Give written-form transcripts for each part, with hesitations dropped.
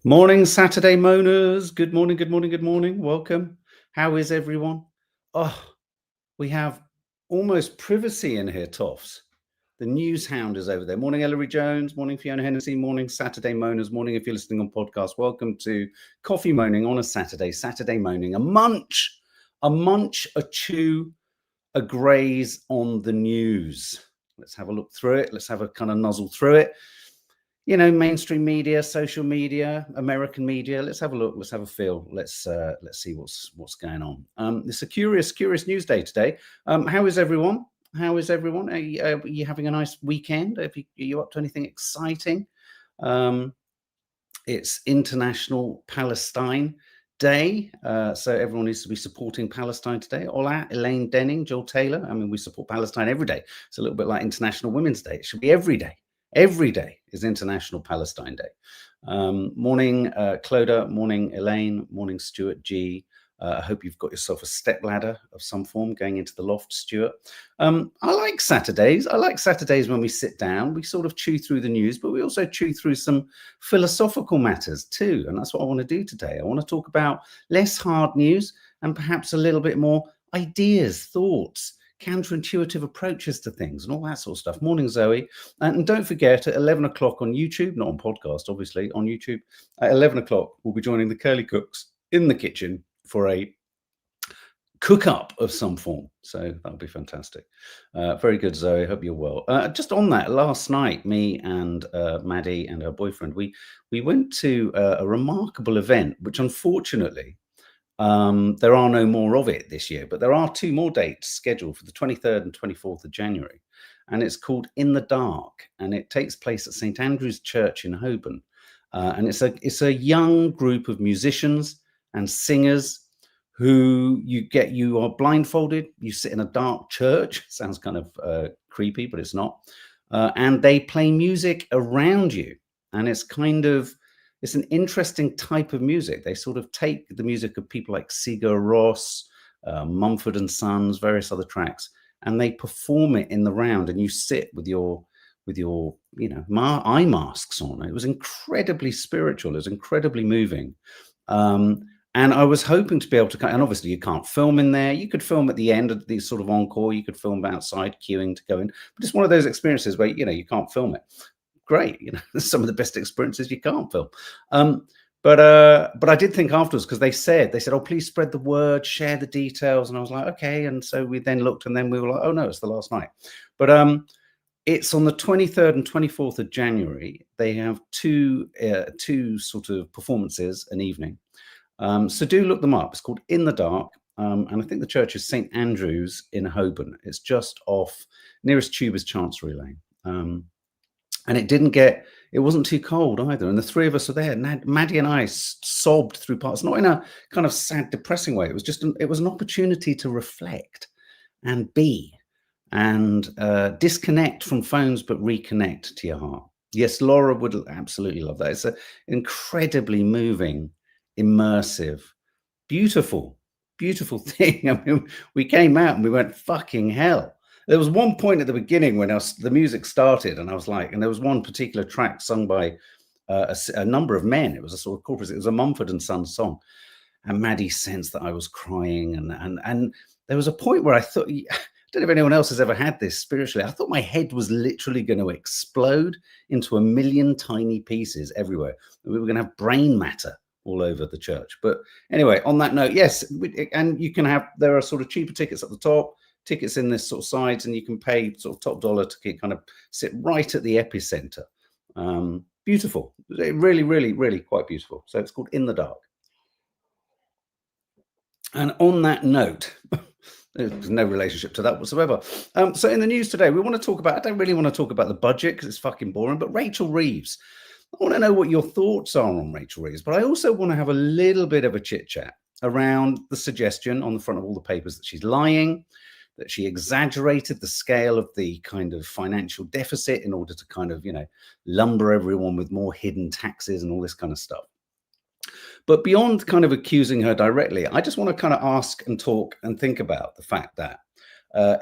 Morning, Saturday moaners. Good morning, good morning, good morning. Welcome. How is everyone? Oh, we have almost privacy in here, Toffs. The news hound is over there. Morning, Ellery Jones. Morning, Fiona Hennessy. Morning, Saturday moaners. Morning, if you're listening on podcast. Welcome to Coffee Moaning on a Saturday. Saturday moaning. A munch, a chew, a graze on the news. Let's have a look through it. Let's have a kind of nuzzle through it. You know, mainstream media, social media, American media. Let's have a look. Let's have a feel. Let's see what's going on. It's a curious news day today. How is everyone? How is everyone? Are you having a nice weekend? Are you up to anything exciting? It's International Palestine Day, so everyone needs to be supporting Palestine today. Ola, Elaine Denning, Joel Taylor. I mean, we support Palestine every day. It's a little bit like International Women's Day. It should be every day. Every day is International Palestine Day. Morning, Clodagh. Morning, Elaine. Morning, Stuart G. I hope you've got yourself a step ladder of some form going into the loft, Stuart. I like Saturdays. I like Saturdays when we sit down. We sort of chew through the news, but we also chew through some philosophical matters too. And that's what I want to do today. I want to talk about less hard news and perhaps a little bit more ideas, thoughts, counterintuitive approaches to things and all that sort of stuff. Morning, Zoe. And don't forget, at 11 o'clock on YouTube, not on podcast, obviously, on YouTube, at 11 o'clock, we'll be joining the Curly Cooks in the kitchen for a cook up of some form. So that'll be fantastic. Very good, Zoe. Hope you're well. Just on that, last night, me and Maddie and her boyfriend, we went to a remarkable event, which unfortunately, there are no more of it this year, but there are two more dates scheduled for the 23rd and 24th of January. And it's called In the Dark, and it takes place at St. Andrew's Church in Holborn. And it's a young group of musicians and singers who you are blindfolded. You sit in a dark church. Sounds kind of creepy, but it's not. And they play music around you. And it's an interesting type of music. They sort of take the music of people like Sigur Rós, Mumford and Sons, various other tracks, and they perform it in the round. And you sit with your eye masks on. It was incredibly spiritual. It was incredibly moving. And I was hoping to be able to, and obviously you can't film in there. You could film at the end of the sort of encore. You could film outside queuing to go in. But it's one of those experiences where, you can't film it. Great. Some of the best experiences you can't film. But I did think afterwards, because they said, oh, please spread the word, share the details. And I was like, okay. And so we then looked, and then we were like, oh no, it's the last night. But it's on the 23rd and 24th of January. They have two sort of performances an evening. So do look them up. It's called In the Dark. And I think the church is St. Andrew's in Holborn. It's just off, nearest tube is Chancery Lane. And it wasn't too cold either. And the three of us were there. Maddie and I sobbed through parts, not in a kind of sad, depressing way. It was just, it was an opportunity to reflect and be and disconnect from phones, but reconnect to your heart. Yes, Laura would absolutely love that. It's an incredibly moving, immersive, beautiful thing. I mean, we came out and we went, fucking hell. There was one point at the beginning when the music started, and I was like, and there was one particular track sung by a number of men. It was a sort of chorus. It was a Mumford and Sons song, and Maddie sensed that I was crying, and there was a point where I thought, I don't know if anyone else has ever had this spiritually. I thought my head was literally going to explode into a million tiny pieces everywhere. We were going to have brain matter all over the church. But anyway, on that note, yes, and there are sort of cheaper tickets at the top, tickets in this sort of sides, and you can pay sort of top dollar to kind of sit right at the epicenter. Beautiful, really, really, really quite beautiful. So it's called In the Dark. And on that note, there's no relationship to that whatsoever. So in the news today, we want to talk about, I don't really want to talk about the budget because it's fucking boring, but Rachel Reeves. I want to know what your thoughts are on Rachel Reeves, but I also want to have a little bit of a chit chat around the suggestion on the front of all the papers that she's lying, that she exaggerated the scale of the kind of financial deficit in order to kind of, lumber everyone with more hidden taxes and all this kind of stuff. But beyond kind of accusing her directly, I just want to kind of ask and talk and think about the fact that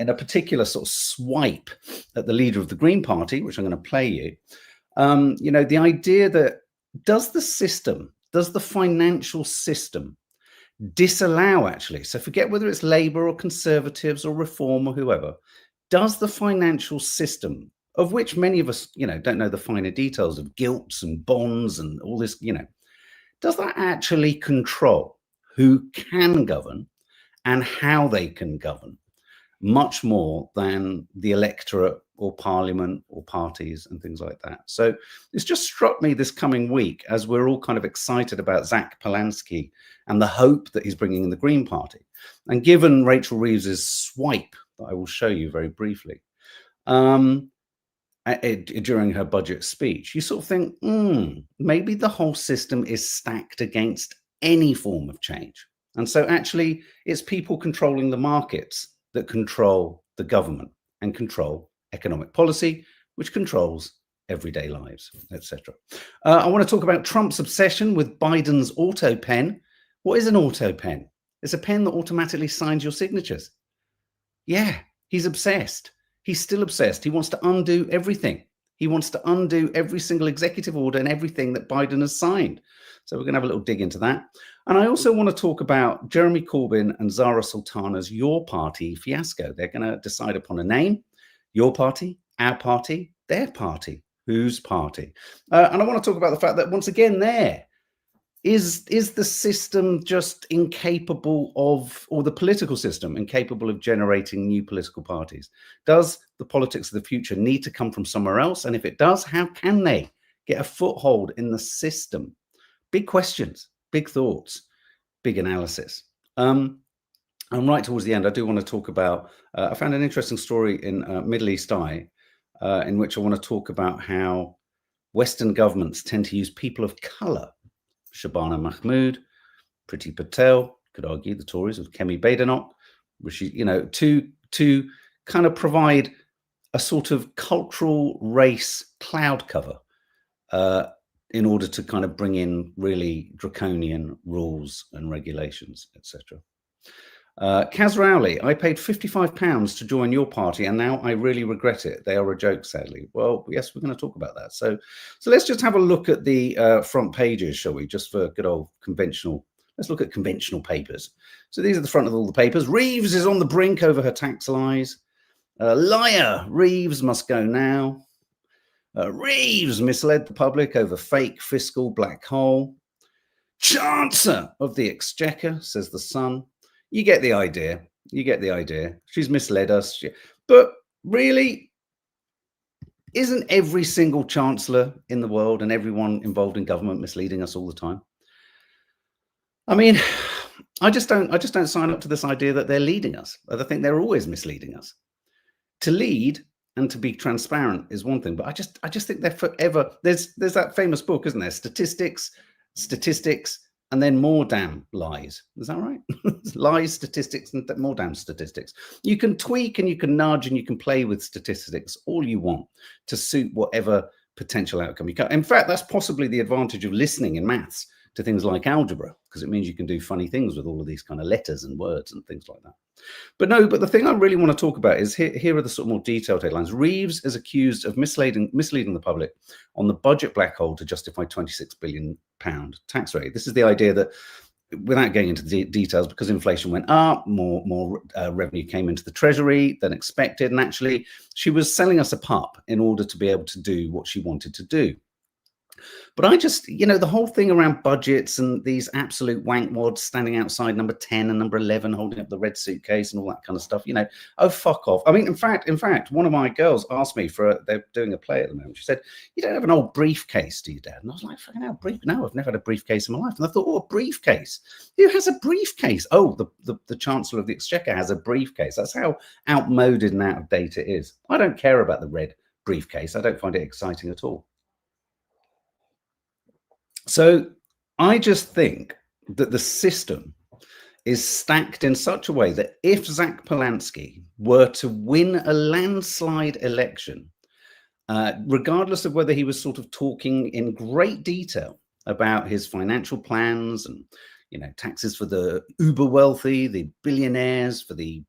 in a particular sort of swipe at the leader of the Green Party, which I'm going to play you, the idea that does the financial system disallow actually? So forget whether it's Labour or Conservatives or Reform or whoever. Does the financial system, of which many of us, don't know the finer details of gilts and bonds and all this, does that actually control who can govern and how they can govern much more than the electorate or parliament or parties and things like that? So it's just struck me this coming week, as we're all kind of excited about Zach Polanski and the hope that he's bringing in the Green Party. And given Rachel Reeves's swipe that I will show you very briefly, during her budget speech, you sort of think, maybe the whole system is stacked against any form of change. And so actually, it's people controlling the markets that control the government and control economic policy, which controls everyday lives, etc. I want to talk about Trump's obsession with Biden's AutoPen. What is an AutoPen? It's a pen that automatically signs your signatures. Yeah, he's obsessed. He's still obsessed. He wants to undo everything. He wants to undo every single executive order and everything that Biden has signed. So we're going to have a little dig into that. And I also want to talk about Jeremy Corbyn and Zara Sultana's Your Party fiasco. They're going to decide upon a name. Your party, our party, their party, whose party. And I want to talk about the fact that once again is the system just incapable of, or the political system incapable of generating new political parties? Does the politics of the future need to come from somewhere else? And if it does, how can they get a foothold in the system? Big questions, big thoughts, big analysis. And right towards the end, I do want to talk about, I found an interesting story in Middle East Eye, in which I want to talk about how Western governments tend to use people of colour. Shabana Mahmood, Priti Patel, could argue the Tories with Kemi Badenoch, which is, to kind of provide a sort of cultural race cloud cover in order to kind of bring in really draconian rules and regulations, etc. Kaz Rowley, I paid £55 to join your party and now I really regret it. They are a joke, sadly. Well, yes, we're going to talk about that. So let's just have a look at the front pages, shall we? Just for good old conventional. Let's look at conventional papers. So these are the front of all the papers. Reeves is on the brink over her tax lies. Liar, Reeves must go now. Reeves misled the public over fake fiscal black hole. Chancellor of the Exchequer, says the Sun. You get the idea. You get the idea. She's misled us. But really, isn't every single chancellor in the world and everyone involved in government misleading us all the time? I mean, I just don't sign up to this idea that they're leading us. I think they're always misleading us. To lead and to be transparent is one thing, but I just think they're forever. There's that famous book, isn't there? Statistics, and then more damn lies. Is that right? Lies, statistics, and more damn statistics. You can tweak and you can nudge and you can play with statistics all you want to suit whatever potential outcome you can. In fact, that's possibly the advantage of listening in maths to things like algebra, because it means you can do funny things with all of these kind of letters and words and things like that. But the thing I really want to talk about is here are the sort of more detailed headlines. Reeves is accused of misleading the public on the budget black hole to justify £26 billion tax rate. This is the idea that, without getting into the details, because inflation went up, more revenue came into the treasury than expected, and actually she was selling us a pup in order to be able to do what she wanted to do. But I just, the whole thing around budgets and these absolute wankwads standing outside number 10 and number 11 holding up the red suitcase and all that kind of stuff, oh, fuck off. I mean, in fact, one of my girls asked me they're doing a play at the moment. She said, you don't have an old briefcase, do you, Dad? And I was like, fucking hell, no, I've never had a briefcase in my life. And I thought, oh, a briefcase? Who has a briefcase? Oh, the Chancellor of the Exchequer has a briefcase. That's how outmoded and out of date it is. I don't care about the red briefcase. I don't find it exciting at all. So I just think that the system is stacked in such a way that if Zach Polanski were to win a landslide election, regardless of whether he was sort of talking in great detail about his financial plans and, taxes for the uber wealthy, the billionaires, for the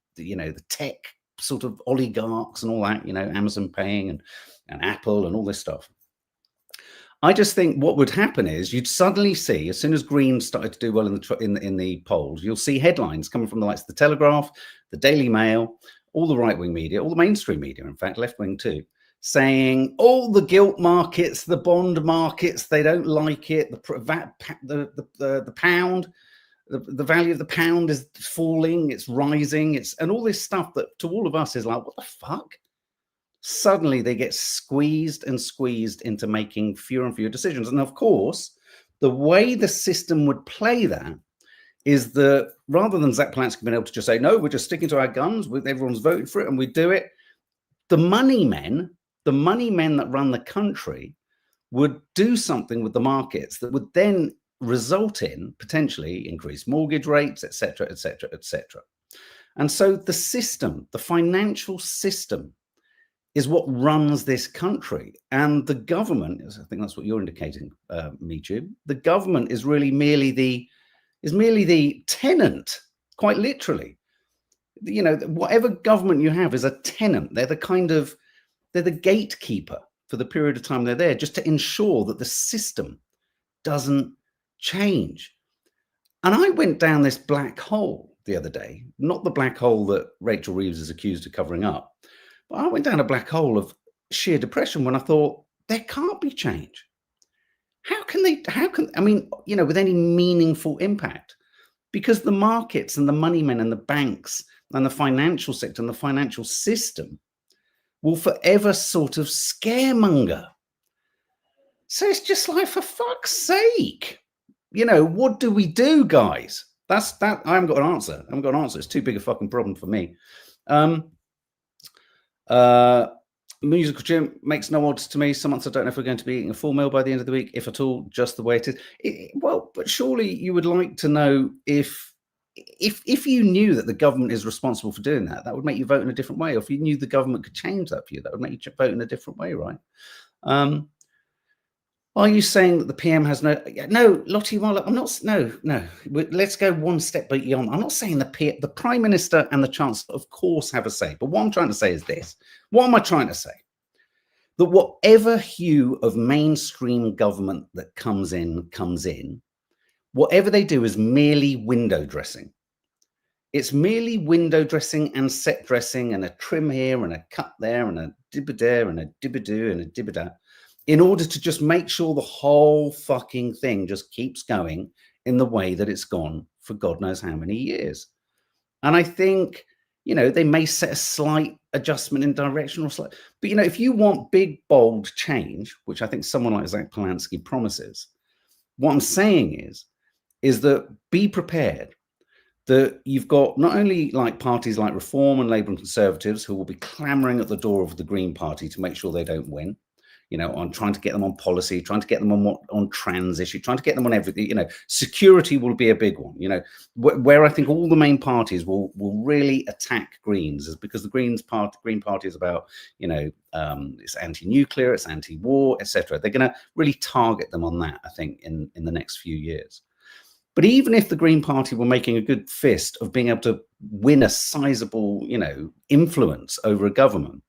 tech sort of oligarchs and all that, Amazon paying and Apple and all this stuff. I just think what would happen is you'd suddenly see, as soon as Green started to do well in the polls, you'll see headlines coming from the likes of the Telegraph, the Daily Mail, all the right-wing media, all the mainstream media, in fact, left-wing too, saying all the gilt markets, the bond markets, they don't like it. The pound, the value of the pound is falling, it's rising, and all this stuff that to all of us is like, what the fuck? Suddenly they get squeezed and squeezed into making fewer and fewer decisions. And of course, the way the system would play that is that rather than Zach Polanski being able to just say, no, we're just sticking to our guns, everyone's voted for it and we do it, the money men that run the country would do something with the markets that would then result in potentially increased mortgage rates, et cetera, et cetera, et cetera. And so the system, the financial system, is what runs this country. And the government, I think that's what you're indicating, Michu, the government is really merely the tenant, quite literally. You know, whatever government you have is a tenant. They're the gatekeeper for the period of time they're there, just to ensure that the system doesn't change. And I went down this black hole the other day, not the black hole that Rachel Reeves is accused of covering up, but I went down a black hole of sheer depression when I thought there can't be change. I mean, you know, with any meaningful impact, because the markets and the money men and the banks and the financial sector and the financial system will forever sort of scaremonger. So it's just like, for fuck's sake, you know, what do we do, guys? That's that. I haven't got an answer. It's too big a fucking problem for me. Musical Jim makes no odds to me. Some months I don't know if we're going to be eating a full meal by the end of the week, if at all, just the way it is. Well, but surely you would like to know if you knew that the government is responsible for doing that, that would make you vote in a different way. Or if you knew the government could change that for you, that would make you vote in a different way, right? Are you saying that the PM has no, Lottie? Well, I'm not. No. Let's go one step beyond. I'm not saying the Prime Minister and the Chancellor, of course, have a say. But what I'm trying to say is this: what am I trying to say? That whatever hue of mainstream government that comes in, whatever they do is merely window dressing. It's merely window dressing and set dressing and a trim here and a cut there and a dibba there and a dibba do and a dibba da, in order to just make sure the whole fucking thing just keeps going in the way that it's gone for God knows how many years. And I think, you know, they may set a slight adjustment in direction or slight, but, you know, if you want big, bold change, which I think someone like Zach Polanski promises, what I'm saying is that be prepared that you've got not only like parties like Reform and Labour and Conservatives who will be clamoring at the door of the Green Party to make sure they don't win, you know, on trying to get them on policy, trying to get them on trans issue, trying to get them on everything. You know, security will be a big one. You know, where I think all the main parties will really attack Greens is because the Green Party is about, you know, it's anti-nuclear, it's anti-war, etc. They're going to really target them on that, I think, in the next few years. But even if the Green Party were making a good fist of being able to win a sizable, you know, influence over a government,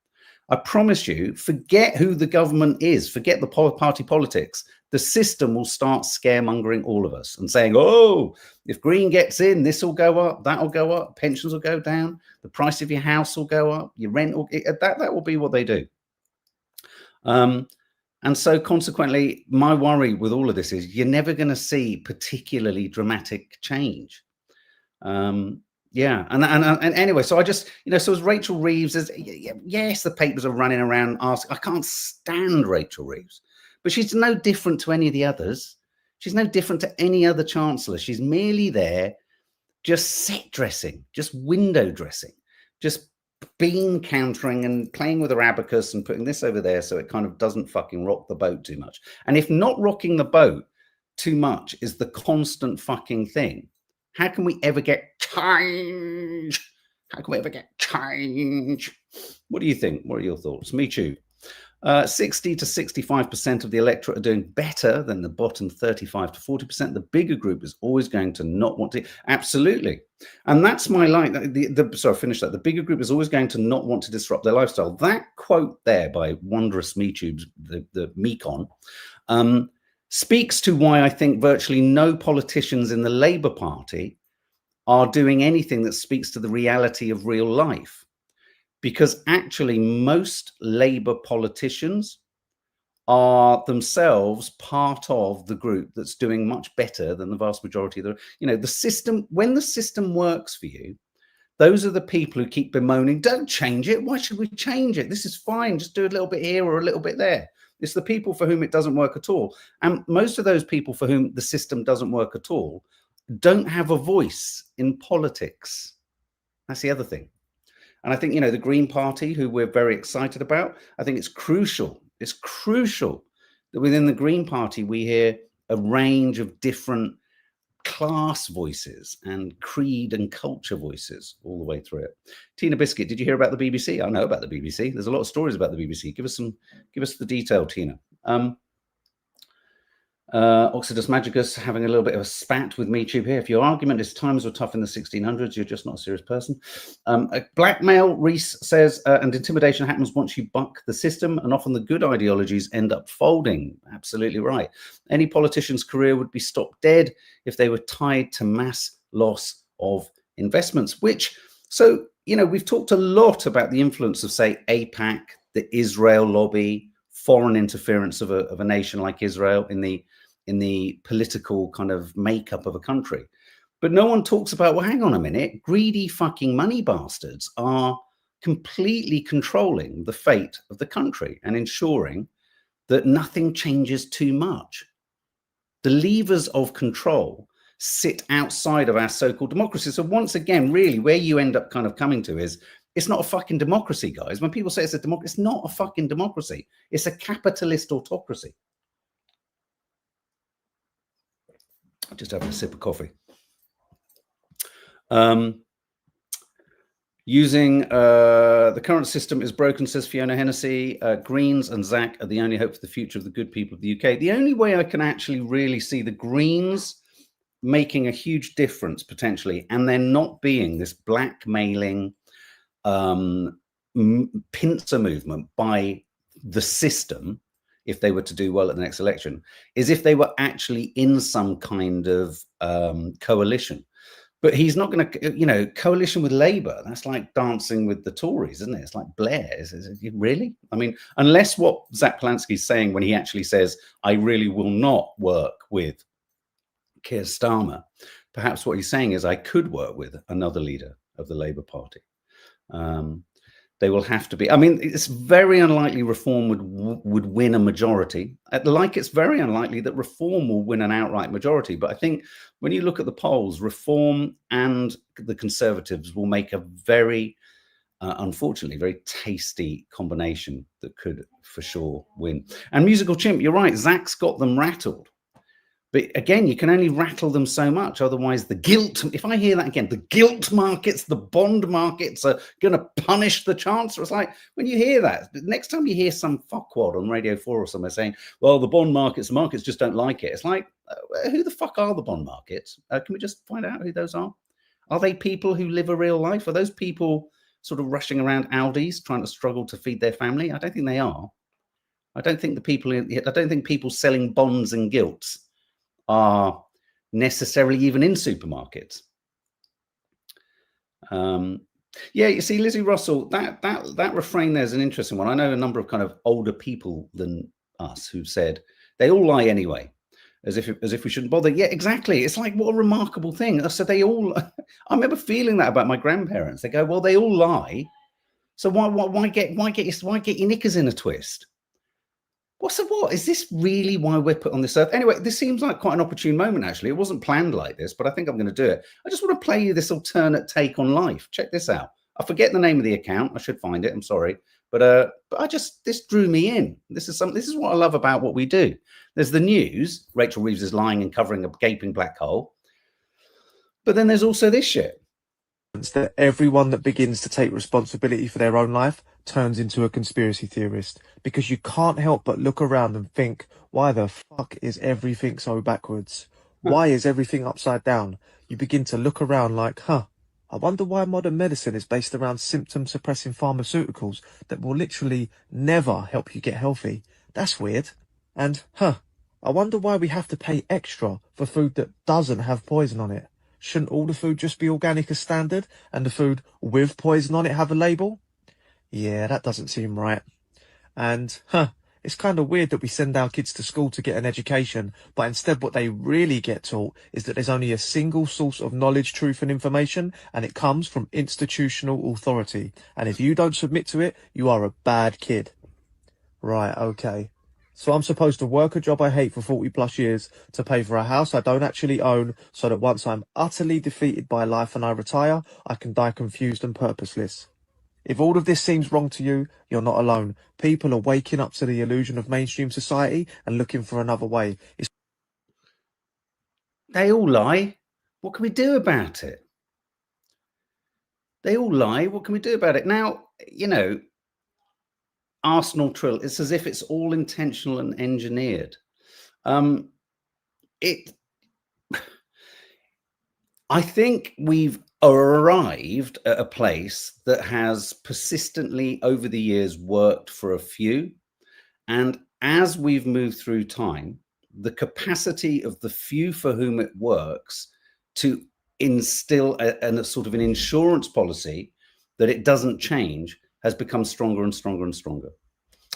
I promise you, forget who the government is, forget the party politics. The system will start scaremongering all of us and saying, oh, if Green gets in, this will go up, that will go up, pensions will go down, the price of your house will go up, your rent will, that will be what they do. And so consequently, my worry with all of this is you're never going to see particularly dramatic change. Yeah, and anyway, so I just, you know, so as Rachel Reeves, yes, the papers are running around asking, I can't stand Rachel Reeves, but she's no different to any of the others. She's no different to any other chancellor. She's merely there, just set dressing, just window dressing, just bean countering and playing with her abacus and putting this over there so it kind of doesn't fucking rock the boat too much. And if not rocking the boat too much is the constant fucking thing, how can we ever get change? How can we ever get change? What do you think? What are your thoughts? Me too. 60 to 65% of the electorate are doing better than the bottom 35 to 40%. The bigger group is always going to not want to. Absolutely. And that's my line. Sorry, finish that. The bigger group is always going to not want to disrupt their lifestyle. That quote there by Wondrous MeTubes, the Mekon, speaks to why I think virtually no politicians in the Labour Party are doing anything that speaks to the reality of real life. Because actually most Labour politicians are themselves part of the group that's doing much better than the vast majority of the system. When the system works for you, those are the people who keep bemoaning, don't change it. Why should we change it? This is fine. Just do a little bit here or a little bit there. It's the people for whom it doesn't work at all. And most of those people for whom the system doesn't work at all don't have a voice in politics. That's the other thing. And I think, the Green Party, who we're very excited about, I think it's crucial. It's crucial that within the Green Party, we hear a range of different class voices and creed and culture voices all the way through it. Tina Biscuit, did you hear about the BBC? I know about the BBC. There's a lot of stories about the BBC. Give us the detail, Tina. Oxidus Magicus having a little bit of a spat with MeTube here. If your argument is times were tough in the 1600s, you're just not a serious person. Blackmail, Reese says, and intimidation happens once you buck the system, and often the good ideologies end up folding. Absolutely right. Any politician's career would be stopped dead if they were tied to mass loss of investments, we've talked a lot about the influence of, say, AIPAC, the Israel lobby, foreign interference of a nation like Israel in the political kind of makeup of a country. But no one talks about, well, hang on a minute, greedy fucking money bastards are completely controlling the fate of the country and ensuring that nothing changes too much. The levers of control sit outside of our so-called democracy. So once again, really, where you end up kind of coming to is, it's not a fucking democracy, guys. When people say it's a democracy, it's not a fucking democracy. It's a capitalist autocracy. I'm just having a sip of coffee. Using the current system is broken, says Fiona Hennessy. Greens and Zach are the only hope for the future of the good people of the UK. The only way I can actually really see the Greens making a huge difference potentially, and there not being this blackmailing pincer movement by the system, if they were to do well at the next election, is if they were actually in some kind of coalition. But he's not going to, coalition with Labour. That's like dancing with the Tories, isn't it? It's like Blair. Is it really? I mean, unless what Zach Polanski's saying when he actually says, I really will not work with Keir Starmer, perhaps what he's saying is I could work with another leader of the Labour Party. They will have to be. I mean, it's very unlikely Reform would win a majority. Like it's very unlikely that Reform will win an outright majority. But I think when you look at the polls, Reform and the Conservatives will make a very, unfortunately, very tasty combination that could for sure win. And Musical Chimp, you're right. Zach's got them rattled. But again, you can only rattle them so much. Otherwise, the guilt, if I hear that again, the guilt markets, the bond markets are going to punish the Chancellor. It's like, when you hear that, next time you hear some fuckwad on Radio 4 or somewhere saying, well, the bond markets just don't like it. It's like, who the fuck are the bond markets? Can we just find out who those are? Are they people who live a real life? Are those people sort of rushing around Aldis trying to struggle to feed their family? I don't think they are. I don't think people selling bonds and gilts are necessarily even in supermarkets. Yeah, you see, Lizzie Russell, that refrain there is an interesting one. I know a number of kind of older people than us who've said they all lie anyway, as if we shouldn't bother. Yeah, exactly. It's like, what a remarkable thing. So they all. I remember feeling that about my grandparents. They go, well, they all lie, so why get your knickers in a twist? What? Is this really why we're put on this earth? Anyway, this seems like quite an opportune moment, actually. It wasn't planned like this, but I think I'm going to do it. I just want to play you this alternate take on life. Check this out. I forget the name of the account. I should find it. I'm sorry. But this drew me in. This is what I love about what we do. There's the news. Rachel Reeves is lying and covering a gaping black hole. But then there's also this shit. that everyone that begins to take responsibility for their own life turns into a conspiracy theorist, because you can't help but look around and think, why the fuck is everything so backwards? Why is everything upside down? You begin to look around like, I wonder why modern medicine is based around symptom-suppressing pharmaceuticals that will literally never help you get healthy. That's weird. And, I wonder why we have to pay extra for food that doesn't have poison on it. Shouldn't all the food just be organic as standard, and the food with poison on it have a label? Yeah, that doesn't seem right. And, it's kind of weird that we send our kids to school to get an education, but instead what they really get taught is that there's only a single source of knowledge, truth and information, and it comes from institutional authority. And if you don't submit to it, you are a bad kid. Right, okay. So I'm supposed to work a job I hate for 40 plus years to pay for a house I don't actually own, so that once I'm utterly defeated by life and I retire, I can die confused and purposeless. If all of this seems wrong to you, you're not alone. People are waking up to the illusion of mainstream society and looking for another way. They all lie. What can we do about it? They all lie. What can we do about it? Now, you know, Arsenal trill, it's as if it's all intentional and engineered. I think we've arrived at a place that has persistently over the years worked for a few. And as we've moved through time, the capacity of the few for whom it works to instill a sort of an insurance policy that it doesn't change has become stronger and stronger and stronger.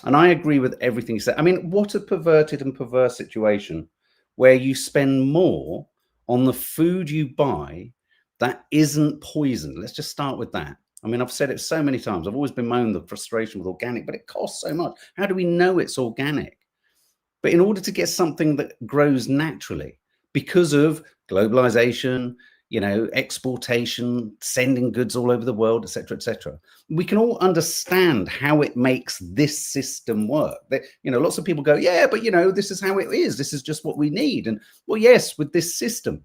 And I agree with everything you said. I mean, what a perverted and perverse situation where you spend more on the food you buy that isn't poisoned. Let's just start with that. I mean, I've said it so many times. I've always bemoaned the frustration with organic, but it costs so much. How do we know it's organic? But in order to get something that grows naturally, because of globalization, you know, exportation, sending goods all over the world, etc., we can all understand how it makes this system work. You know, lots of people go, yeah, but you know, this is how it is. This is just what we need. And well, yes, with this system,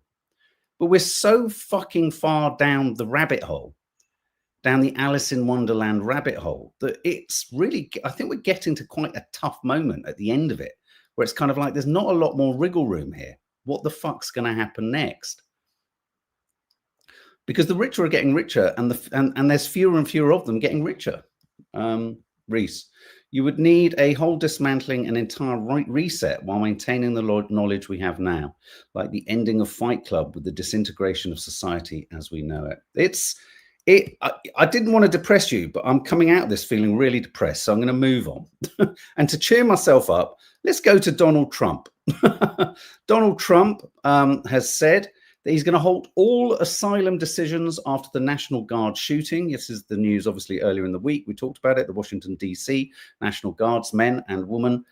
but we're so fucking far down the rabbit hole, down the Alice in Wonderland rabbit hole, that it's really, I think we're getting to quite a tough moment at the end of it, where it's kind of like, there's not a lot more wriggle room here. What the fuck's going to happen next? Because the richer are getting richer, and there's fewer and fewer of them getting richer. Reese, you would need a whole dismantling and entire reset while maintaining the knowledge we have now, like the ending of Fight Club with the disintegration of society as we know it. I didn't want to depress you, but I'm coming out of this feeling really depressed, so I'm going to move on. And to cheer myself up, let's go to Donald Trump. Donald Trump has said that he's going to halt all asylum decisions after the National Guard shooting. This is the news, obviously, earlier in the week. We talked about it. The Washington, D.C. National Guards, men and woman.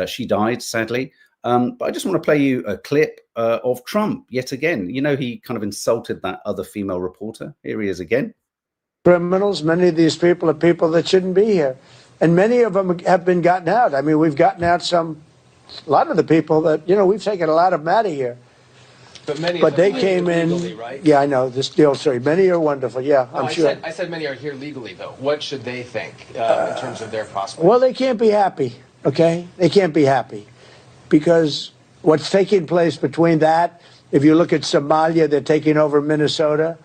She died, sadly. But I just want to play you a clip of Trump yet again. You know, he kind of insulted that other female reporter. Here he is again. Criminals, many of these people are people that shouldn't be here. And many of them have been gotten out. I mean, we've gotten out a lot of the people that, you know, we've taken a lot of them out of here. But they came in legally, right? Yeah, I know this deal. Sorry, many are wonderful. Yeah, no, I'm sure. I said many are here legally, though. What should they think in terms of their prospects? Well, they can't be happy. Okay, they can't be happy because what's taking place between that. If you look at Somalia, they're taking over Minnesota.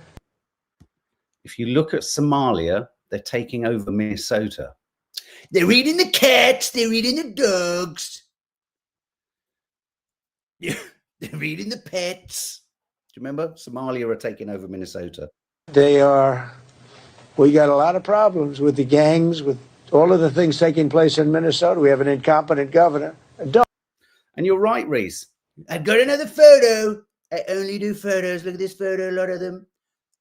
If you look at Somalia, they're taking over Minnesota. They're eating the cats. They're eating the dogs. They're eating the pets. Do you remember? Somalia are taking over Minnesota. They are. We got a lot of problems with the gangs, with all of the things taking place in Minnesota. We have an incompetent governor. And you're right, Reese. I've got another photo. I only do photos. Look at this photo, a lot of them.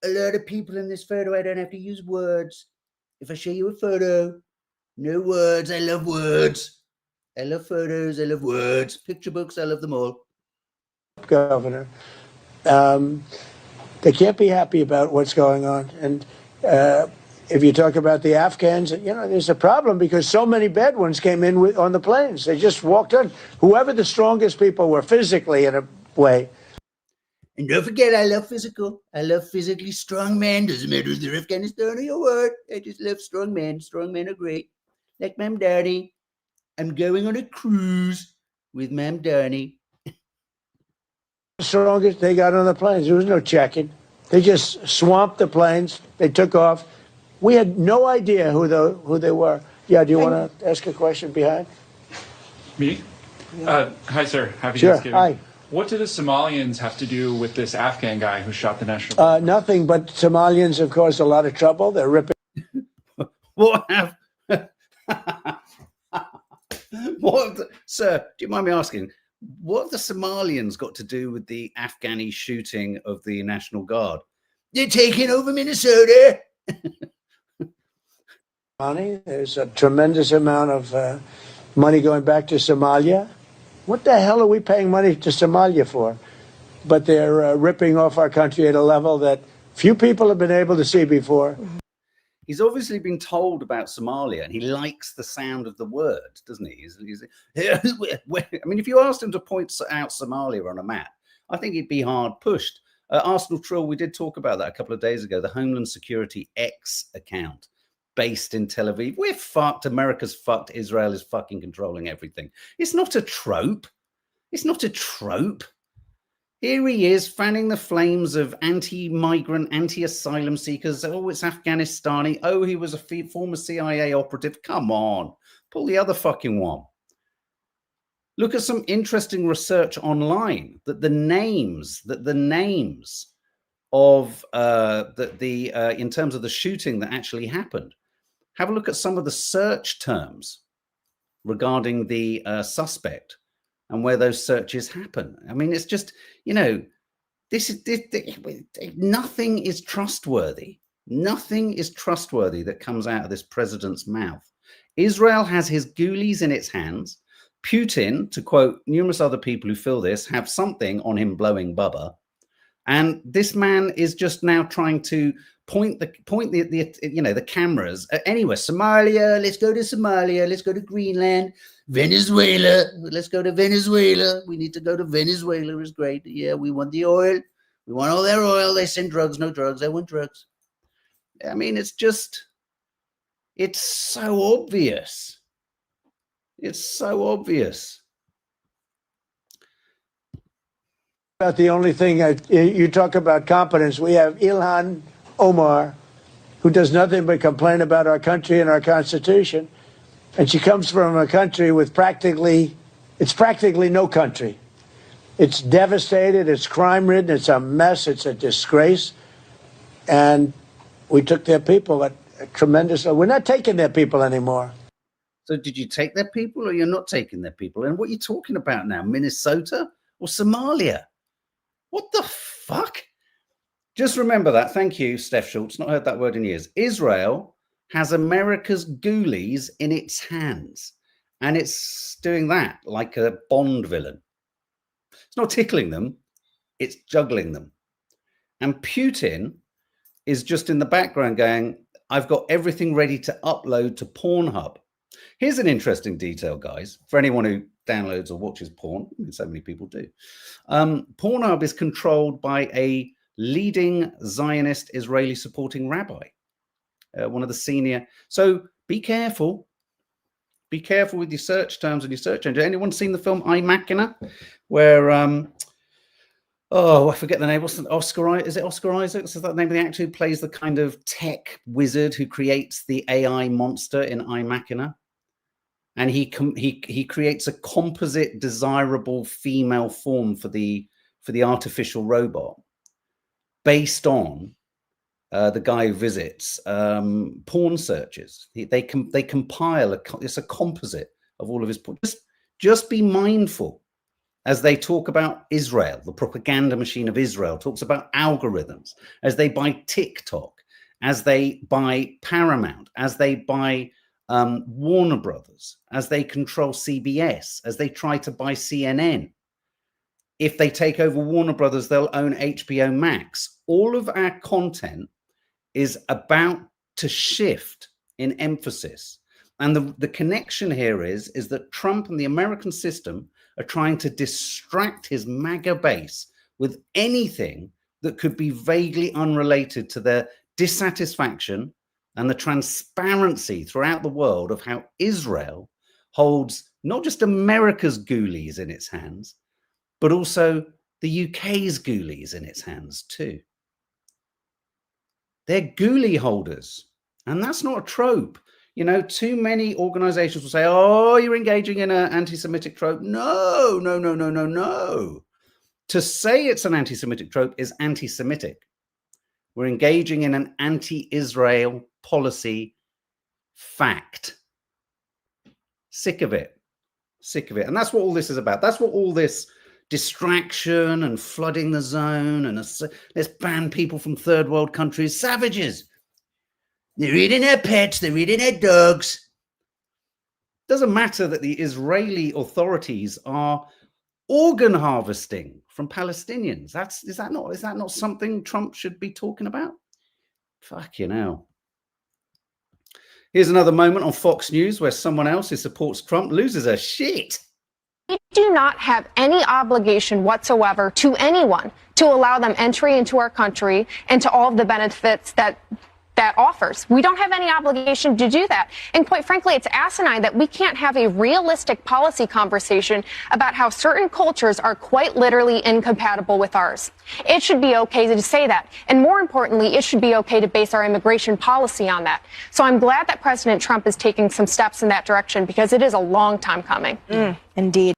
A lot of people in this photo. I don't have to use words. If I show you a photo, no words. I love words. I love photos. I love words. Picture books. I love them all. Governor. They can't be happy about what's going on. And if you talk about the Afghans, you know, there's a problem because so many bad ones came in on the planes. They just walked on. Whoever the strongest people were physically in a way. And don't forget, I love physical. I love physically strong men. Doesn't matter if they're Afghanistan or your word. I just love strong men. Strong men are great. Like Ma'am Darnie. I'm going on a cruise with Ma'am Darnie. The strongest they got on the planes. There was no checking. They just swamped the planes. They took off. We had no idea who they were. Yeah, do you want to ask a question behind? Me? Hi, sir. Happy Sure. Thanksgiving. Hi. What do the Somalians have to do with this Afghan guy who shot the national? Nothing, but Somalians have caused a lot of trouble. They're ripping. What have... What, sir, do you mind me asking, what have the Somalians got to do with the Afghani shooting of the National Guard? They're taking over Minnesota. Money. There's a tremendous amount of money going back to Somalia. What the hell are we paying money to Somalia for? But they're ripping off our country at a level that few people have been able to see before. He's obviously been told about Somalia, and he likes the sound of the word, doesn't he? I mean, if you asked him to point out Somalia on a map, I think he'd be hard pushed. Arsenal Trill, we did talk about that a couple of days ago, the Homeland Security X account based in Tel Aviv. We're fucked. America's fucked. Israel is fucking controlling everything. It's not a trope. It's not a trope. Here he is fanning the flames of anti-migrant, anti-asylum seekers. Oh, it's Afghanistani. Oh, he was a former CIA operative. Come on, pull the other fucking one. Look at some interesting research online that the names of in terms of the shooting that actually happened. Have a look at some of the search terms regarding the suspect and where those searches happen. I mean, it's just, you know, nothing is trustworthy. Nothing is trustworthy that comes out of this president's mouth. Israel has his ghoulies in its hands. Putin, to quote numerous other people who feel this, have something on him blowing bubba. And this man is just now trying to point the cameras anywhere. Somalia, let's go to Somalia, let's go to Greenland, Venezuela, let's go to Venezuela. We need to go to Venezuela, is great. Yeah, we want the oil. We want all their oil. They send drugs, no drugs. I want drugs. I mean, it's so obvious. It's so obvious. About the only thing you talk about competence. We have Ilhan Omar, who does nothing but complain about our country and our Constitution, and she comes from a country with practically no country. It's devastated. It's crime-ridden. It's a mess. It's a disgrace. And we took their people at a tremendous. We're not taking their people anymore. So did you take their people, or you're not taking their people? And what are you talking about now? Minnesota or Somalia? What the fuck? Just remember that. Thank you, Steph Schultz. Not heard that word in years. Israel has America's ghoulies in its hands, and it's doing that like a Bond villain. It's not tickling them, it's juggling them. And Putin is just in the background going, I've got everything ready to upload to Pornhub. Here's an interesting detail, guys, for anyone who downloads or watches porn. I mean, so many people do. Pornhub is controlled by a leading Zionist Israeli supporting rabbi, one of the senior. So be careful. Be careful with your search terms and your search engine. Anyone seen the film I, Machina, where I forget the name. What's the Oscar? Is it Oscar Isaac? Is that the name of the actor who plays the kind of tech wizard who creates the AI monster in I, Machina? And he creates a composite, desirable female form for the artificial robot, based on the guy who visits porn searches. They compile it's a composite of all of his porn. Just be mindful as they talk about Israel, the propaganda machine of Israel talks about algorithms, as they buy TikTok, as they buy Paramount, as they buy Warner Brothers, as they control CBS, as they try to buy CNN. If they take over Warner Brothers, they'll own HBO Max. All of our content is about to shift in emphasis. And the connection here is that Trump and the American system are trying to distract his MAGA base with anything that could be vaguely unrelated to their dissatisfaction and the transparency throughout the world of how Israel holds not just America's ghoulies in its hands, but also the UK's ghoulies in its hands too. They're ghoulie holders, and that's not a trope. You know, too many organizations will say, oh, you're engaging in an anti-Semitic trope. No, no, no, no, no, no. To say it's an anti-Semitic trope is anti-Semitic. We're engaging in an anti-Israel policy fact. Sick of it. Sick of it. And that's what all this is about. That's what all this distraction and flooding the zone and let's ban people from third world countries. Savages. They're eating their pets. They're eating their dogs. Doesn't matter that the Israeli authorities are organ harvesting from Palestinians. Is that not something Trump should be talking about? Fucking hell. Here's another moment on Fox News where someone else who supports Trump loses her shit. We do not have any obligation whatsoever to anyone to allow them entry into our country and to all of the benefits that offers. We don't have any obligation to do that. And quite frankly, it's asinine that we can't have a realistic policy conversation about how certain cultures are quite literally incompatible with ours. It should be okay to say that. And more importantly, it should be okay to base our immigration policy on that. So I'm glad that President Trump is taking some steps in that direction because it is a long time coming. Indeed.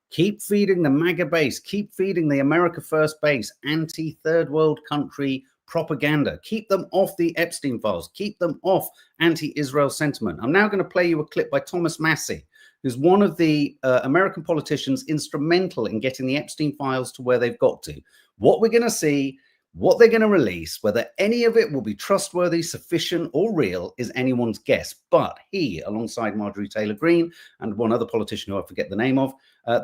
Keep feeding the MAGA base. Keep feeding the America First base, anti-third world country propaganda. Keep them off the Epstein files. Keep them off anti-Israel sentiment. I'm now going to play you a clip by Thomas Massie, who's one of the American politicians instrumental in getting the Epstein files to where they've got to. What we're going to see, what they're going to release, whether any of it will be trustworthy, sufficient, or real is anyone's guess. But he, alongside Marjorie Taylor Greene and one other politician who I forget the name of,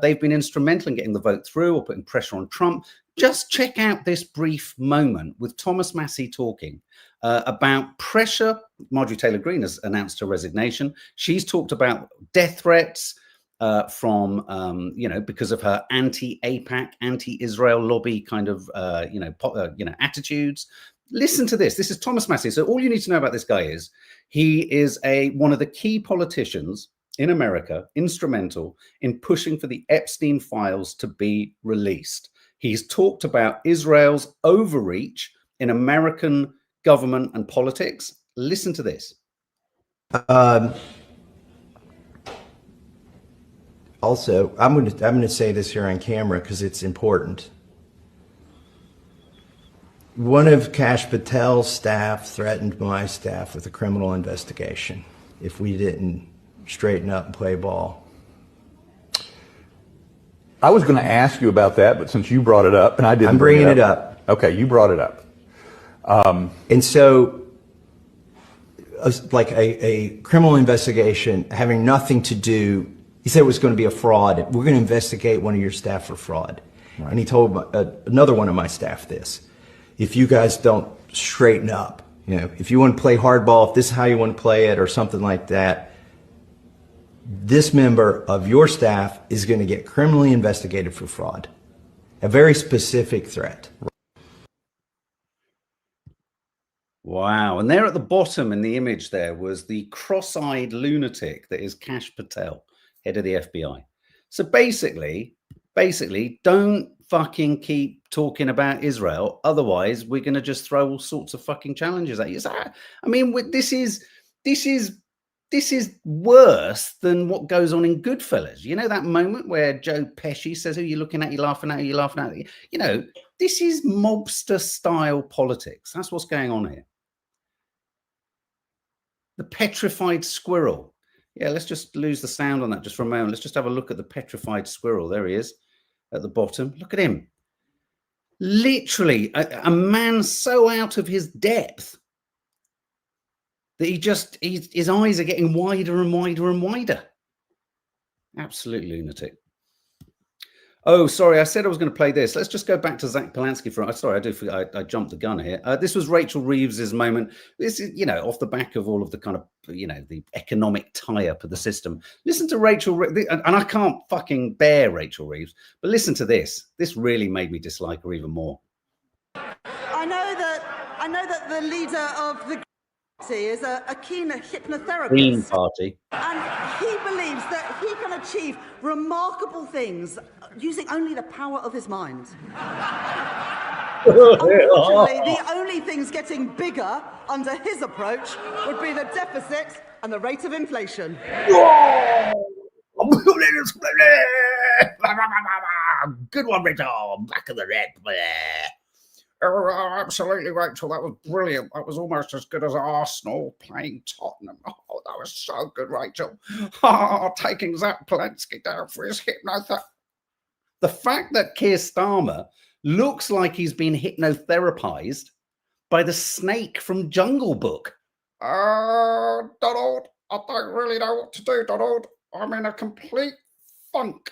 they've been instrumental in getting the vote through or putting pressure on Trump. Just check out this brief moment with Thomas Massie talking about pressure. Marjorie Taylor Greene has announced her resignation. She's talked about death threats from, because of her anti-AIPAC, anti-Israel lobby kind of, attitudes. Listen to this. This is Thomas Massie. So all you need to know about this guy is he is one of the key politicians in America, instrumental in pushing for the Epstein files to be released. He's talked about Israel's overreach in American government and politics. Listen to this. Also, I'm going to say this here on camera because it's important. One of Kash Patel's staff threatened my staff with a criminal investigation if we didn't straighten up and play ball. I was going to ask you about that, but since you brought it up, and I didn't, I'm bringing it up. Okay, you brought it up. And so, like a criminal investigation having nothing to do. He said it was going to be a fraud. We're going to investigate one of your staff for fraud. Right. And he told another one of my staff this: if you guys don't straighten up, if you want to play hardball, if this is how you want to play it, or something like that, this member of your staff is going to get criminally investigated for fraud. A very specific threat. Wow. And there at the bottom in the image there was the cross-eyed lunatic that is Kash Patel, head of the FBI. So basically, don't fucking keep talking about Israel. Otherwise, we're going to just throw all sorts of fucking challenges at you. I mean, this is worse than what goes on in Goodfellas. You know that moment where Joe Pesci says, "Who are you looking at? You're laughing at? You're laughing at?" This is mobster style politics. That's what's going on here. The petrified squirrel. Yeah, let's just lose the sound on that just for a moment. Let's just have a look at the petrified squirrel. There he is at the bottom. Look at him. Literally a man so out of his depth that his eyes are getting wider and wider and wider. Absolute lunatic. Oh, sorry, I said I was going to play this. Let's just go back to Zach Polanski for. Sorry, I jumped the gun here. This was Rachel Reeves's moment. This is, off the back of all of the kind of, the economic tie-up of the system. Listen to Rachel, and I can't fucking bear Rachel Reeves, but listen to this. This really made me dislike her even more. I know that the leader of the party is a keen hypnotherapist. Green Party. And he believes that he can achieve remarkable things using only the power of his mind. Unfortunately, the only things getting bigger under his approach would be the deficit and the rate of inflation. Good one, Rachel. Back of the red. Oh, absolutely, Rachel. That was brilliant. That was almost as good as Arsenal playing Tottenham. Oh, that was so good, Rachel. Oh, taking Zach Polanski down for his hypnotherapy. The fact that Keir Starmer looks like he's been hypnotherapized by the snake from Jungle Book. Donald, I don't really know what to do, Donald. I'm in a complete funk.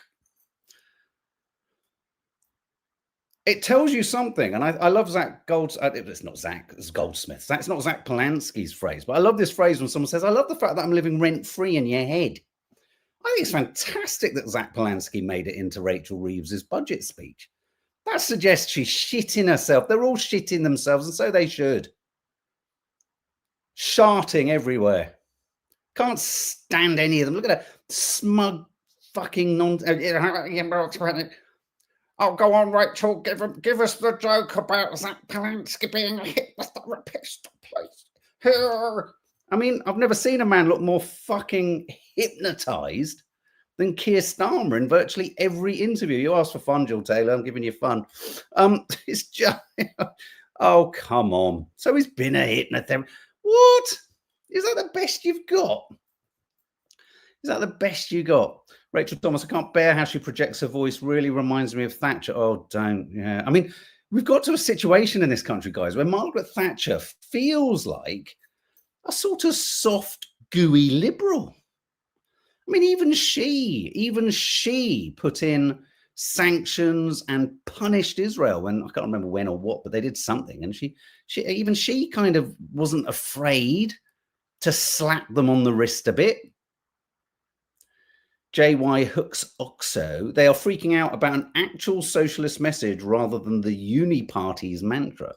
It tells you something, and I love Zach it's not Zach, it's Goldsmith. That's not Zach Polanski's phrase, but I love this phrase when someone says, I love the fact that I'm living rent-free in your head. I think it's fantastic that Zach Polanski made it into Rachel Reeves's budget speech. That suggests she's shitting herself. They're all shitting themselves, and so they should. Sharting everywhere. Can't stand any of them. Look at that smug fucking nonsense. Oh, go on, Rachel. Give us the joke about Zach Polanski being a hypnotherapist, please. Here. I mean, I've never seen a man look more fucking hypnotized than Keir Starmer in virtually every interview. You asked for fun, Jill Taylor. I'm giving you fun. It's just, oh, come on. So he's been a hypnotherapist. What? Is that the best you've got? Is that the best you got? Rachel Thomas, I can't bear how she projects her voice. Really reminds me of Thatcher. Oh, don't. Yeah. I mean, we've got to a situation in this country, guys, where Margaret Thatcher feels like a sort of soft, gooey liberal. I mean, even she put in sanctions and punished Israel when, I can't remember when or what, but they did something. And she kind of wasn't afraid to slap them on the wrist a bit. JY Hooks Oxo, they are freaking out about an actual socialist message rather than the uni party's mantra.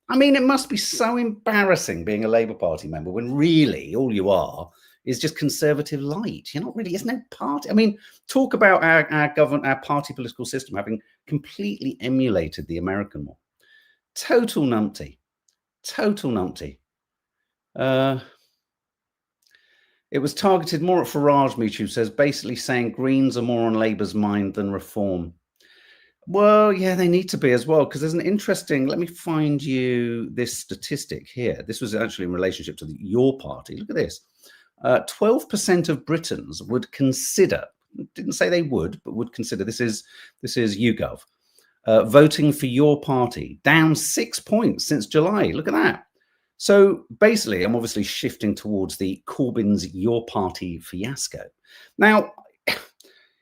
I mean, it must be so embarrassing being a Labour Party member when really all you are is just conservative light. You're not really, there's no party. I mean, talk about our party political system having completely emulated the American one. Total numpty. Total numpty. It was targeted more at Farage, Michu says, basically saying Greens are more on Labour's mind than Reform. Well, yeah, they need to be as well, because there's an interesting, let me find you this statistic here. This was actually in relationship to your party. Look at this. 12% of Britons would consider, didn't say they would, but would consider, this is YouGov, voting for your party, down 6 points since July. Look at that. So basically, I'm obviously shifting towards the Corbyn's Your Party fiasco. Now,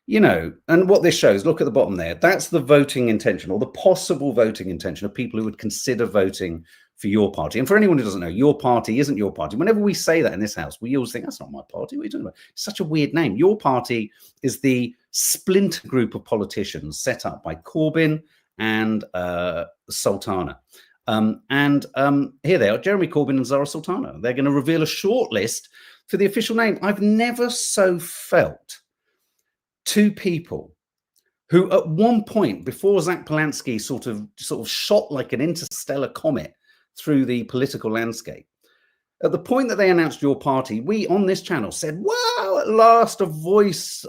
and what this shows, look at the bottom there, that's the voting intention or the possible voting intention of people who would consider voting for your party. And for anyone who doesn't know, your party isn't your party. Whenever we say that in this house, we always think, that's not my party. What are you talking about? It's such a weird name. Your party is the splinter group of politicians set up by Corbyn and Sultana. Here they are, Jeremy Corbyn and Zara Sultana. They're going to reveal a short list for the official name. I've never so felt two people who at one point before Zach Polanski sort of shot like an interstellar comet through the political landscape, at the point that they announced your party, we on this channel said, wow, at last a voice,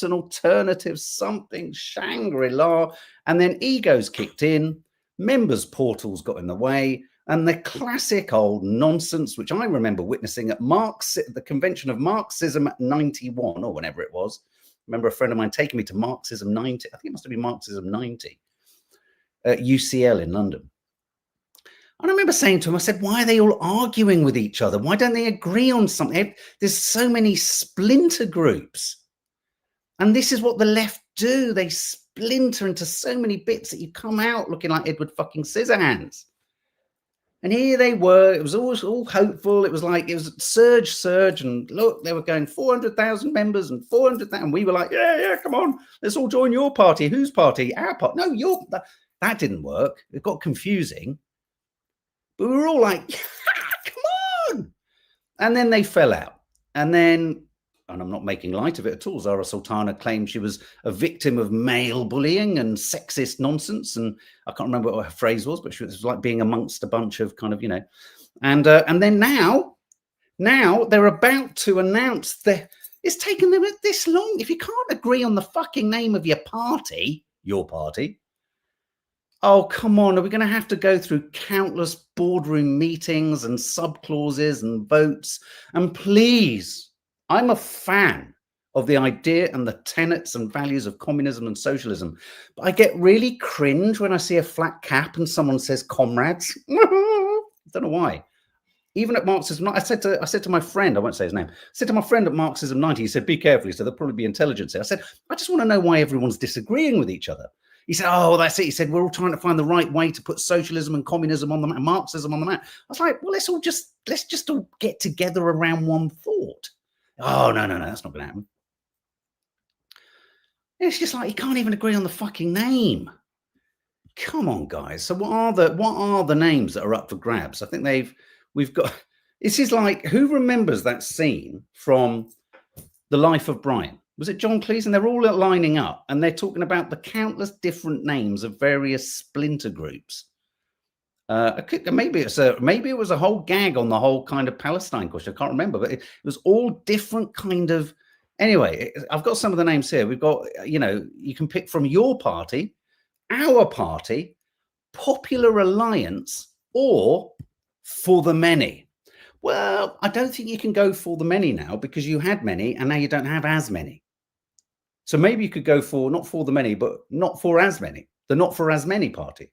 an alternative, something, Shangri-La. And then egos kicked in. Members' portals got in the way, and the classic old nonsense, which I remember witnessing at the convention of Marxism at 91 or whenever it was. I remember a friend of mine taking me to Marxism 90. I think it must have been Marxism 90 at UCL in London. And I remember saying to him, I said, why are they all arguing with each other? Why don't they agree on something? There's so many splinter groups. And this is what the left do. They split splinter into so many bits that you come out looking like Edward fucking Scissorhands. And here they were. It was all hopeful. It was like, it was surge. And look, they were going 400,000 members and 400,000. And we were like, yeah, come on. Let's all join your party. Whose party? Our party. No, that didn't work. It got confusing. But we were all like, come on. And then they fell out. And then, and I'm not making light of it at all, Zara Sultana claimed she was a victim of male bullying and sexist nonsense. And I can't remember what her phrase was, but she was like being amongst a bunch of kind of, and then now they're about to announce that it's taken them this long. If you can't agree on the fucking name of your party, oh, come on. Are we going to have to go through countless boardroom meetings and subclauses and votes? And please, I'm a fan of the idea and the tenets and values of communism and socialism, but I get really cringe when I see a flat cap and someone says comrades. I don't know why. Even at Marxism, I said to my friend, I won't say his name, I said to my friend at Marxism 90, he said, be careful. He said, there'll probably be intelligence there. I said, I just want to know why everyone's disagreeing with each other. He said, oh, that's it. He said, we're all trying to find the right way to put socialism and communism on the map, and Marxism on the map. I was like, well, let's just all get together around one thought. Oh, no, that's not going to happen. It's just like, you can't even agree on the fucking name. Come on, guys. So what are the names that are up for grabs? I think we've got, this is like, who remembers that scene from The Life of Brian? Was it John Cleese? And they're all lining up and they're talking about the countless different names of various splinter groups. Maybe it was a whole gag on the whole kind of Palestine question. I can't remember, but it was all different kind of. Anyway, I've got some of the names here. We've got, you can pick from your party, our party, Popular Alliance, or For the Many. Well, I don't think you can go For the Many now because you had many and now you don't have as many. So maybe you could go for, not For the Many, but Not For As Many, the Not For As Many party.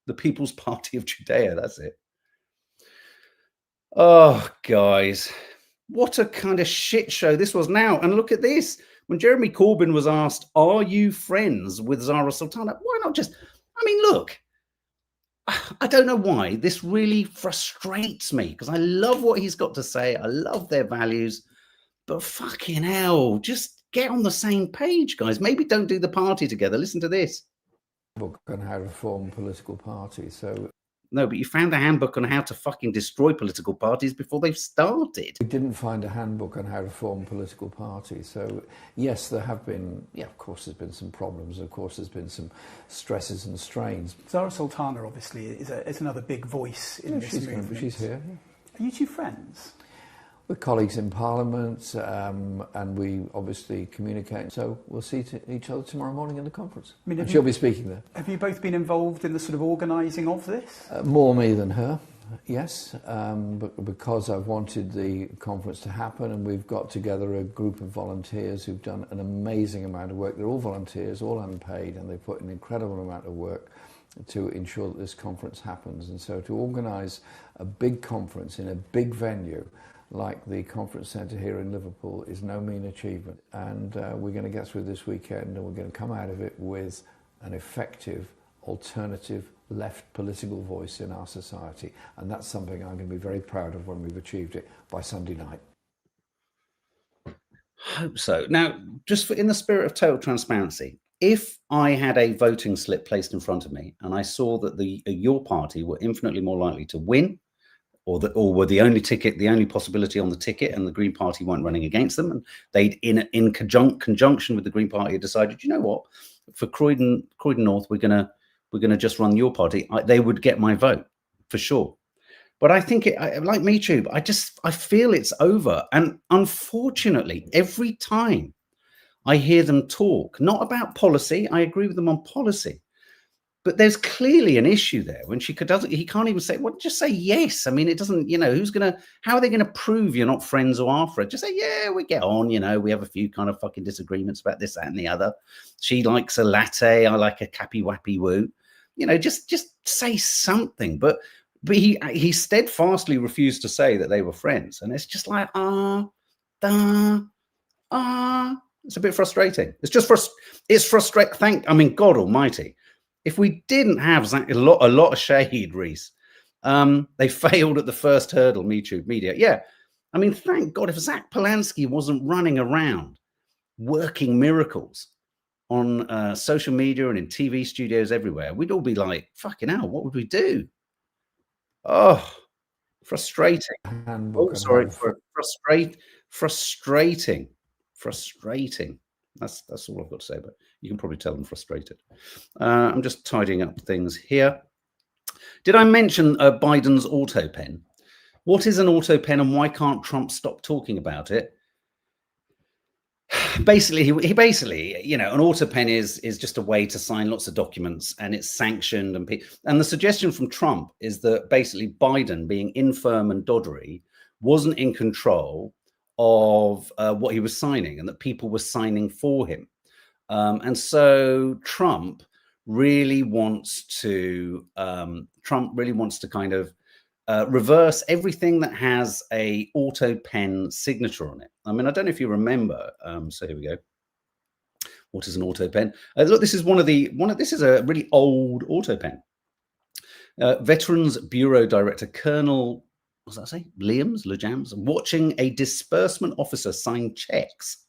The People's Party of Judea, that's it. Oh, guys, what a kind of shit show this was now. And look at this. When Jeremy Corbyn was asked, are you friends with Zara Sultana? Why not just, look, I don't know why. This really frustrates me because I love what he's got to say. I love their values. But fucking hell, just get on the same page, guys. Maybe don't do the party together. Listen to this. Book on how to form political parties. So no, but you found a handbook on how to fucking destroy political parties before they've started. We didn't find a handbook on how to form political parties. So yes, there have been, of course there's been some problems. Of course there's been some stresses and strains. Zara Sultana obviously is another big voice in this movement. She's here. Are you two friends? We're colleagues in Parliament, and we obviously communicate. So we'll see each other tomorrow morning in the conference. And she'll be speaking there. Have you both been involved in the sort of organising of this? More me than her, yes. But because I've wanted the conference to happen, and we've got together a group of volunteers who've done an amazing amount of work. They're all volunteers, all unpaid, and they've put an incredible amount of work to ensure that this conference happens. And so to organise a big conference in a big venue like the conference centre here in Liverpool is no mean achievement. And we're going to get through this weekend and we're going to come out of it with an effective alternative left political voice in our society. And that's something I'm going to be very proud of when we've achieved it by Sunday night. Hope so. Now, just in the spirit of total transparency, if I had a voting slip placed in front of me and I saw that your party were infinitely more likely to win, or were the only possibility on the ticket, and the Green Party weren't running against them, and they'd in conjunction with the Green Party had decided, you know what, for Croydon North, we're gonna just run your party. They would get my vote for sure. But I think like me too. I feel it's over, and unfortunately, every time I hear them talk, not about policy, I agree with them on policy. But there's clearly an issue there when he can't even say, well, just say yes. It doesn't, how are they going to prove you're not friends or are friends? Just say, yeah, we get on, we have a few kind of fucking disagreements about this, that, and the other. She likes a latte. I like a cappy wappy woo. Just say something. But he steadfastly refused to say that they were friends. And it's just like, It's a bit frustrating. It's just it's frustrating. I mean, God Almighty, if we didn't have Zach, a lot of shade, Reese, they failed at the first hurdle. Media, yeah. I mean, thank God if Zach Polanski wasn't running around working miracles on social media and in TV studios everywhere, we'd all be like, fucking hell, what would we do? Oh, frustrating. Oh, sorry, frustrating. That's all I've got to say, but you can probably tell I'm frustrated. I'm just tidying up things here. Did I mention Biden's AutoPen? What is an AutoPen and why can't Trump stop talking about it? Basically, he basically, you know, an AutoPen is just a way to sign lots of documents, and it's sanctioned. And the suggestion from Trump is that basically Biden, being infirm and doddery, wasn't in control of what he was signing, and that people were signing for him. And so Trump really wants to kind of reverse everything that has a AutoPen signature on it. I mean, I don't know if you remember. So here we go. What is an AutoPen? Look, this is this is a really old AutoPen. Veterans Bureau Director Colonel, what does that say? Lejams, watching a disbursement officer sign checks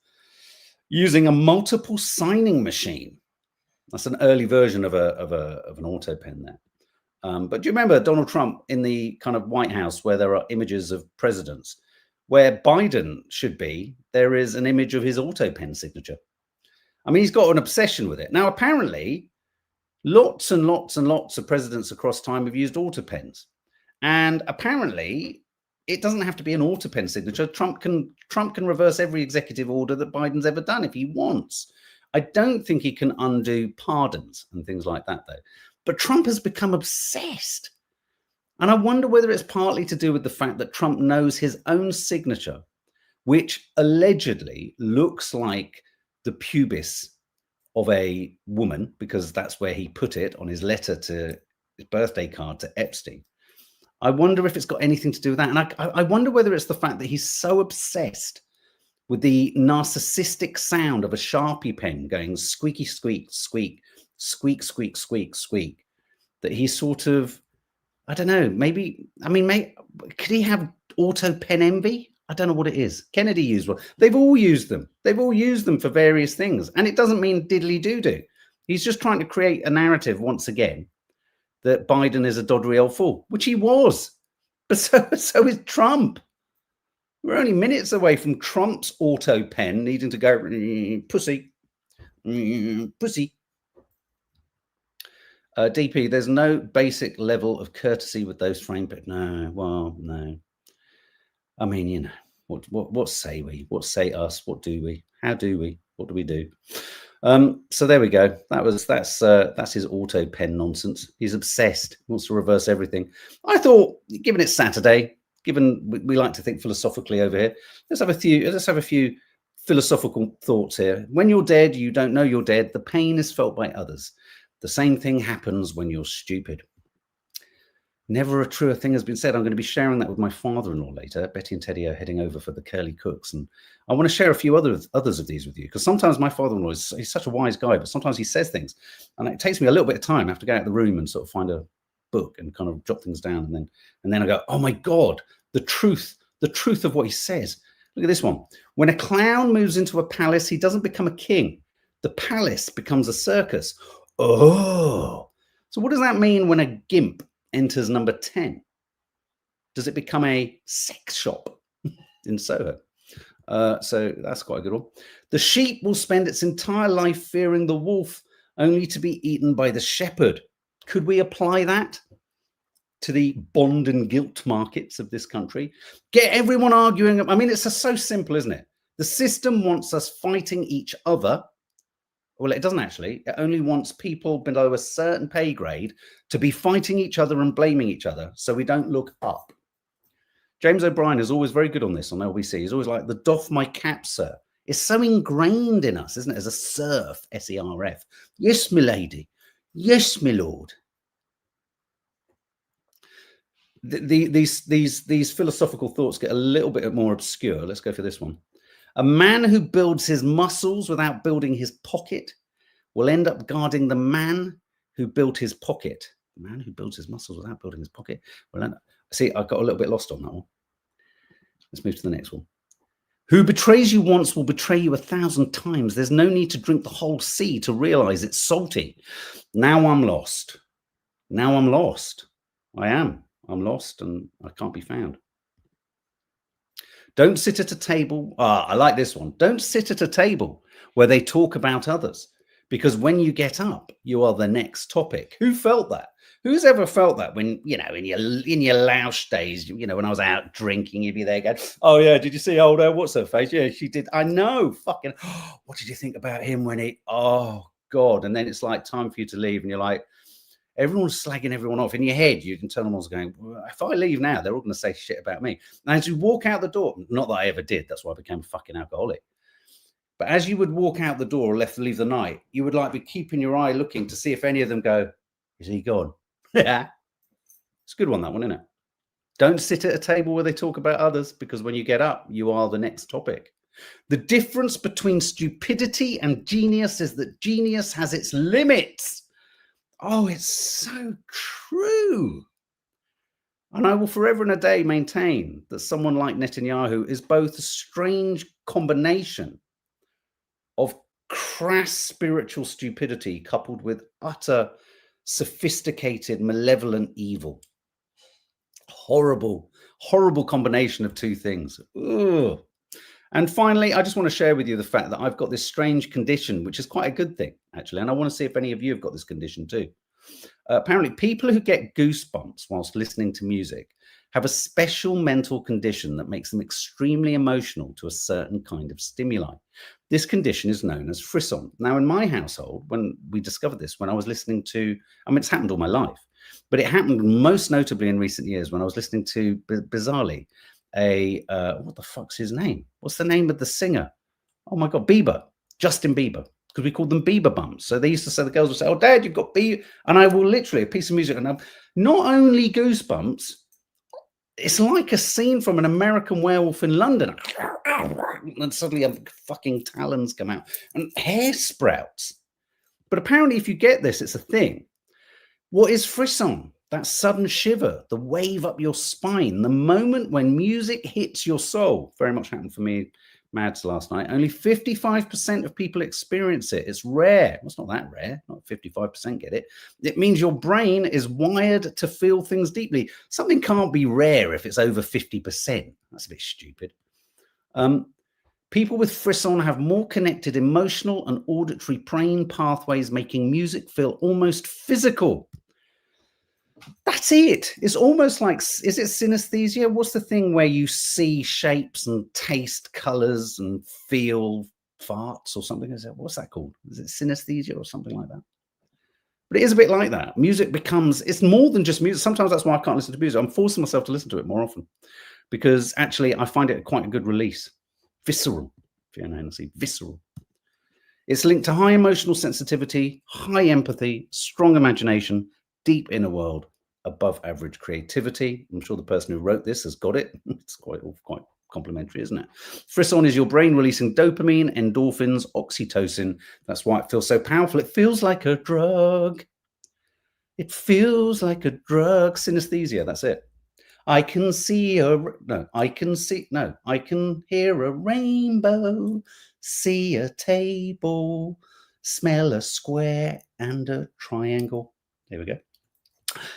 using a multiple signing machine. That's an early version of an AutoPen there. But do you remember Donald Trump in the kind of White House where there are images of presidents? Where Biden should be, there is an image of his AutoPen signature. I mean, he's got an obsession with it. Now, apparently, lots and lots and lots of presidents across time have used AutoPens. And apparently, it doesn't have to be an AutoPen signature. Trump can reverse every executive order that Biden's ever done if he wants. I don't think he can undo pardons and things like that, though. But Trump has become obsessed. And I wonder whether it's partly to do with the fact that Trump knows his own signature, which allegedly looks like the pubis of a woman, because that's where he put it on his letter to his birthday card to Epstein. I wonder if it's got anything to do with that. And I wonder whether it's the fact that he's so obsessed with the narcissistic sound of a Sharpie pen going squeaky, squeak, squeak, squeak, squeak, squeak, squeak, that he sort of, I don't know, maybe, I mean, could he have AutoPen envy? I don't know what it is. Kennedy used one. They've all used them. They've all used them for various things. And it doesn't mean diddly doo-doo. He's just trying to create a narrative once again that Biden is a doddery old fool, which he was. But so is Trump. We're only minutes away from Trump's AutoPen needing to go, pussy, pussy. DP, there's no basic level of courtesy with those frame, but no, well, no. I mean, you know, what say we? What say us? What do we? How do we? What do we do? So there we go. That's his AutoPen nonsense. He's obsessed. He wants to reverse everything. I thought, given it's Saturday, given we like to think philosophically over here, let's have a few philosophical thoughts here. When you're dead, you don't know you're dead. The pain is felt by others. The same thing happens when you're stupid. Never a truer thing has been said. I'm going to be sharing that with my father-in-law later. Betty and Teddy are heading over for the curly cooks, and I want to share a few others of these with you, because sometimes my father-in-law he's such a wise guy, but sometimes he says things, and it takes me a little bit of time. I have to go out of the room and sort of find a book and kind of jot things down, and then I go, oh my God, the truth of what he says. Look at this one. When a clown moves into a palace, he doesn't become a king. The palace becomes a circus. Oh, so what does that mean when a gimp enters number 10? Does it become a sex shop in Soho? So that's quite a good one. The sheep will spend its entire life fearing the wolf, only to be eaten by the shepherd. Could we apply that to the bond and guilt markets of this country? Get everyone arguing. I mean, it's so simple, isn't it? The system wants us fighting each other. Well, it doesn't actually. It only wants people below a certain pay grade to be fighting each other and blaming each other so we don't look up. James O'Brien is always very good on this on LBC. He's always like, the doff my cap, sir. It's so ingrained in us, isn't it? As a serf, S-E-R-F. Yes, milady. Yes, my lord. These philosophical thoughts get a little bit more obscure. Let's go for this one. A man who builds his muscles without building his pocket will end up guarding the man who built his pocket. The man who builds his muscles without building his pocket will end up... See, I got a little bit lost on that one. Let's move to the next one. Who betrays you once will betray you 1,000 times. There's no need to drink the whole sea to realize it's salty. Now I'm lost. Now I'm lost. I'm lost and I can't be found. Don't sit at a table. I like this one. Don't sit at a table where they talk about others, because when you get up, you are the next topic. Who felt that? Who's ever felt that when, you know, in your loush days, you know, when I was out drinking, you'd be there going, oh yeah, did you see old, what's her face? Yeah, she did. I know, fucking, what did you think about him when he, oh God. And then it's like time for you to leave and you're like, everyone's slagging everyone off. In your head, you can tell them all going, well, if I leave now, they're all going to say shit about me. And as you walk out the door, not that I ever did, that's why I became a fucking alcoholic. But as you would walk out the door or leave the night, you would like be keeping your eye looking to see if any of them go, is he gone? Yeah. It's a good one, that one, isn't it? Don't sit at a table where they talk about others, because when you get up, you are the next topic. The difference between stupidity and genius is that genius has its limits. Oh, it's so true. And I will forever and a day maintain that someone like Netanyahu is both a strange combination of crass spiritual stupidity coupled with utter sophisticated, malevolent evil. Horrible, horrible combination of two things. Ugh. And finally, I just want to share with you the fact that I've got this strange condition, which is quite a good thing, actually. And I want to see if any of you have got this condition too. Apparently, people who get goosebumps whilst listening to music have a special mental condition that makes them extremely emotional to a certain kind of stimuli. This condition is known as frisson. Now, in my household, when we discovered this, when I was listening to, I mean, it's happened all my life, but it happened most notably in recent years when I was listening to, bizarrely, what the fuck's his name? What's the name of the singer? Oh my God, Bieber, Justin Bieber, because we called them Bieber bumps. So they used to say, the girls would say, oh, Dad, you've got Bieber. And I will literally, a piece of music, and I'm not only goosebumps, it's like a scene from An American Werewolf in London. And suddenly fucking talons come out and hair sprouts. But apparently if you get this, it's a thing. What is frisson? That sudden shiver, the wave up your spine, the moment when music hits your soul. Very much happened for me, Mads, last night. Only 55% of people experience it. It's rare. Well, it's not that rare. Not 55% get it. It means your brain is wired to feel things deeply. Something can't be rare if it's over 50%. That's a bit stupid. People with frisson have more connected emotional and auditory brain pathways, making music feel almost physical. That's it. It's almost like, is it synesthesia? What's the thing where you see shapes and taste colors and feel farts or something? Is it, what's that called? Is it synesthesia or something like that? But it is a bit like that. Music becomes, it's more than just music. Sometimes that's why I can't listen to music. I'm forcing myself to listen to it more often because actually I find it quite a good release. Visceral, if you know, visceral. It's linked to high emotional sensitivity, high empathy, strong imagination, deep inner world, above average creativity. I'm sure the person who wrote this has got it. It's quite complimentary, isn't it? Frisson is your brain releasing dopamine, endorphins, oxytocin. That's why it feels so powerful. It feels like a drug. It feels like a drug. Synesthesia, that's it. I can hear a rainbow, see a table, smell a square and a triangle. There we go.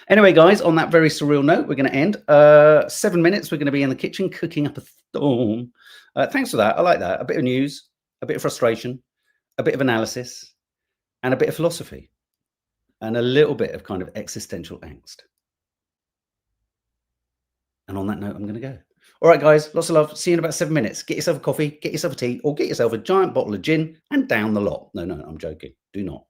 Anyway, guys, on that very surreal note, we're going to end. 7 minutes, we're going to be in the kitchen cooking up a storm. Thanks for that. I like that. A bit of news, a bit of frustration, a bit of analysis, and a bit of philosophy, and a little bit of kind of existential angst. And on that note, I'm going to go. All right, guys, lots of love. See you in about 7 minutes. Get yourself a coffee, get yourself a tea, or get yourself a giant bottle of gin and down the lot. No, I'm joking. Do not.